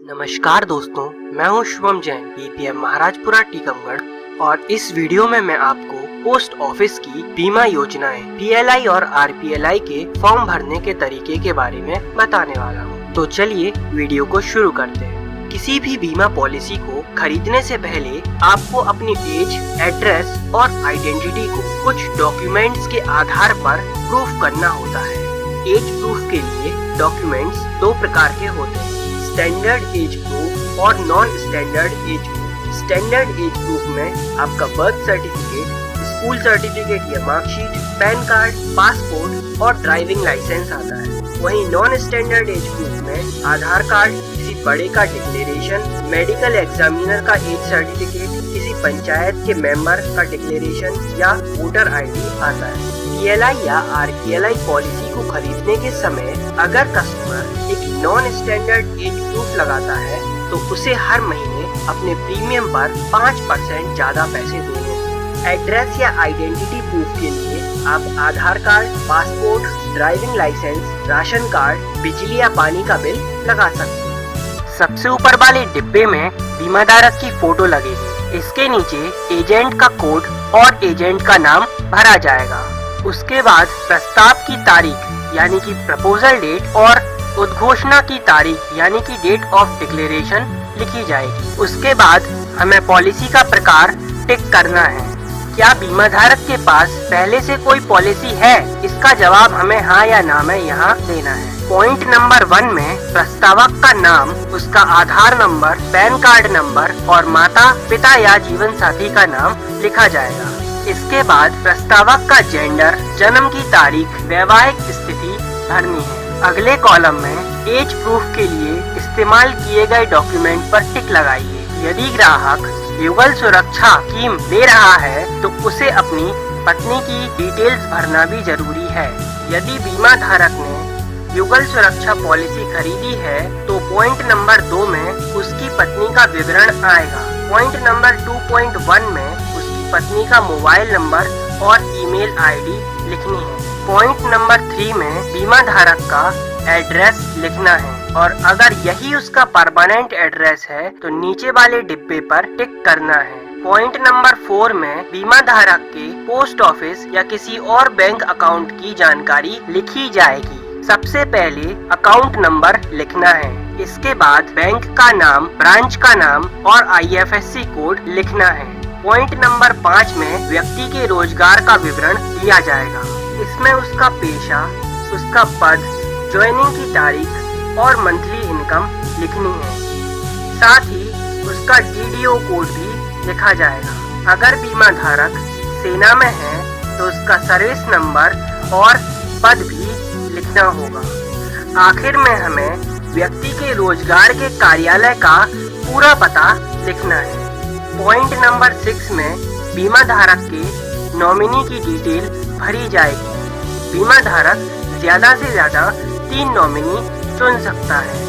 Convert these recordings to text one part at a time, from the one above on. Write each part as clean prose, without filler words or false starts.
नमस्कार दोस्तों, मैं हूं शुभम जैन, बीपीएम महाराजपुरा टीकमगढ़ और इस वीडियो में मैं आपको पोस्ट ऑफिस की बीमा योजनाएं पीएलआई और आरपीएलआई के फॉर्म भरने के तरीके के बारे में बताने वाला हूं। तो चलिए वीडियो को शुरू करते हैं। किसी भी बीमा पॉलिसी को खरीदने से पहले आपको अपनी एज, एड्रेस और आइडेंटिटी को कुछ डॉक्यूमेंट्स के आधार पर प्रूफ करना होता है। एज प्रूफ के लिए डॉक्यूमेंट्स दो प्रकार के होते हैं, स्टैंडर्ड एज प्रूफ और non standard age proof. Standard age proof में आपका बर्थ सर्टिफिकेट, स्कूल सर्टिफिकेट या मार्कशीट, पैन कार्ड, पासपोर्ट और ड्राइविंग लाइसेंस आता है। वहीं नॉन स्टैंडर्ड एज प्रूफ में आधार कार्ड, किसी बड़े का डिक्लेरेशन, मेडिकल एग्जामिनर का एज सर्टिफिकेट, किसी पंचायत के मेंबर का डिक्लेरेशन या वोटर आईडी आता है। पीएलआई या आरपीएलआई पॉलिसी को खरीदने के समय अगर कस्टमर एक नॉन स्टैंडर्ड एज प्रूफ लगाता है तो उसे हर महीने अपने प्रीमियम पर 5% ज्यादा पैसे देने हैं। एड्रेस या आइडेंटिटी प्रूफ के लिए आप Aadhaar card, passport, driving licence, ration card, बिजली या पानी का बिल लगा सकते हैं। सबसे ऊपर वाले डिब्बे में बीमाधारक की फोटो लगेगी। इसके नीचे एजेंट का कोड और एजेंट का नाम भरा जाएगा। उसके बाद प्रस्ताव की तारीख यानी कि प्रपोजल डेट और उद्घोषणा की तारीख यानी कि डेट ऑफ डिक्लेरेशन लिखी जाएगी। उसके बाद हमें पॉलिसी का प्रकार टिक करना है। क्या बीमा धारक के पास पहले से कोई पॉलिसी है? इसका जवाब हमें हाँ या ना में यहाँ देना है। पॉइंट नंबर 1 में प्रस्तावक का नाम, उसका आधार नंबर, पैन कार्ड नंबर और माता, पिता या जीवन साथी का नाम लिखा जाएगा। इसके बाद प्रस्तावक का जेंडर, जन्म की तारीख, वैवाहिक स्थिति भरनी है। अगले कॉलम में एज प्रूफ के लिए इस्तेमाल किए गए डॉक्यूमेंट पर टिक लगाइए। यदि ग्राहक युगल सुरक्षा स्कीम ले रहा है तो उसे अपनी पत्नी की डिटेल्स भरना भी जरूरी है। यदि बीमा धारक ने युगल सुरक्षा पॉलिसी खरीदी है तो पॉइंट नंबर 2 में उसकी पत्नी का विवरण आएगा। पॉइंट नंबर 2.1 में उसकी पत्नी का मोबाइल नंबर और ईमेल आईडी लिखनी है। पॉइंट नंबर 3 में बीमा धारक का एड्रेस लिखना है और अगर यही उसका परमानेंट एड्रेस है तो नीचे वाले डिब्बे पर टिक करना है। पॉइंट नंबर 4 में बीमा धारक के पोस्ट ऑफिस या किसी और बैंक अकाउंट की जानकारी लिखी जाएगी। सबसे पहले अकाउंट नंबर लिखना है। इसके बाद बैंक का नाम, ब्रांच का नाम और IFSC कोड लिखना है। पॉइंट नंबर 5 में व्यक्ति के रोजगार का विवरण दिया जाएगा। इसमें उसका पेशा, उसका पद, ज्वाइनिंग की तारीख और मंथली इनकम लिखनी है। साथ ही उसका DDO कोड भी लिखा जाएगा। अगर बीमा धारक सेना में है तो उसका सर्विस नंबर और पद भी लिखना होगा। आखिर में हमें व्यक्ति के रोजगार के कार्यालय का पूरा पता लिखना है। पॉइंट नंबर 6 में बीमा धारक के नॉमिनी की डिटेल भरी जाएगी। बीमा धारक ज्यादा से ज्यादा 3 नॉमिनी चुन सकता है।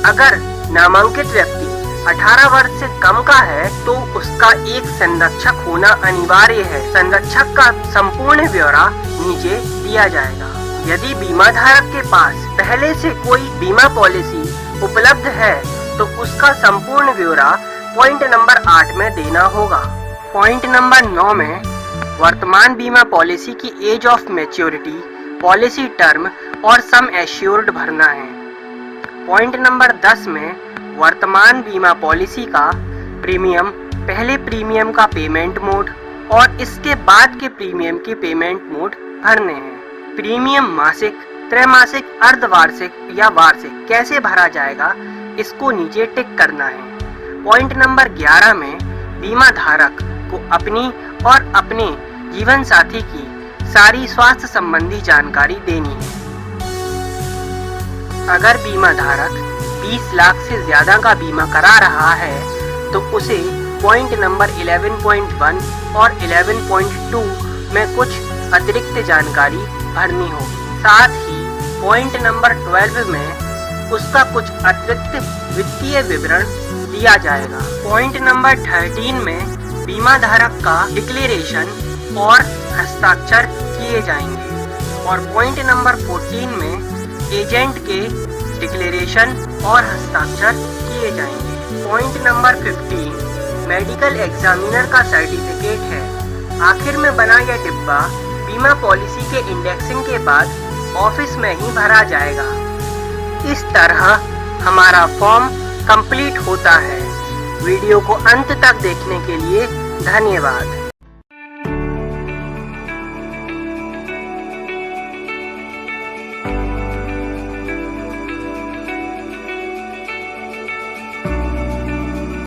अगर नामांकित व्यक्ति 18 वर्ष से कम का है तो उसका एक संरक्षक होना अनिवार्य है। संरक्षक का संपूर्ण ब्यौरा नीचे दिया जाएगा। यदि बीमा धारक के पास पहले से कोई बीमा पॉलिसी उपलब्ध है तो उसका संपूर्ण ब्यौरा पॉइंट नंबर 8 में देना होगा। पॉइंट नंबर 9 में वर्तमान बीमा पॉलिसी की age of maturity, policy term और सम एश्योर्ड भरना है। पॉइंट नंबर 10 में वर्तमान बीमा पॉलिसी का प्रीमियम, पहले प्रीमियम का पेमेंट मोड और इसके बाद के प्रीमियम के पेमेंट मोड भरने हैं। प्रीमियम मासिक, त्रैमासिक, अर्धवार्षिक या वार्षिक कैसे भरा जाएगा इसको नीचे टिक करना है। पॉइंट नंबर 11 में बीमा धारक को अपनी और अपने जीवन साथी की सारी स्वास्थ्य संबंधी जानकारी देनी है। अगर बीमा धारक 20 लाख से ज्यादा का बीमा करा रहा है तो उसे पॉइंट नंबर 11.1 और 11.2 में कुछ अतिरिक्त जानकारी भरनी होगी। साथ ही पॉइंट नंबर 12 में उसका कुछ अतिरिक्त वित्तीय विवरण दिया जाएगा। पॉइंट नंबर 13 में बीमा धारक का डिक्लेरेशन और हस्ताक्षर किए जाएंगे और पॉइंट नंबर 14 में एजेंट के डिक्लेरेशन और हस्ताक्षर किए दिए जाएंगे। पॉइंट नंबर 15 मेडिकल एग्जामिनर का सर्टिफिकेट है। आखिर में बना यह डिब्बा बीमा पॉलिसी के इंडेक्सिंग के बाद ऑफिस में ही भरा जाएगा। इस तरह हमारा फॉर्म कंप्लीट होता है। वीडियो को अंत तक देखने के लिए धन्यवाद।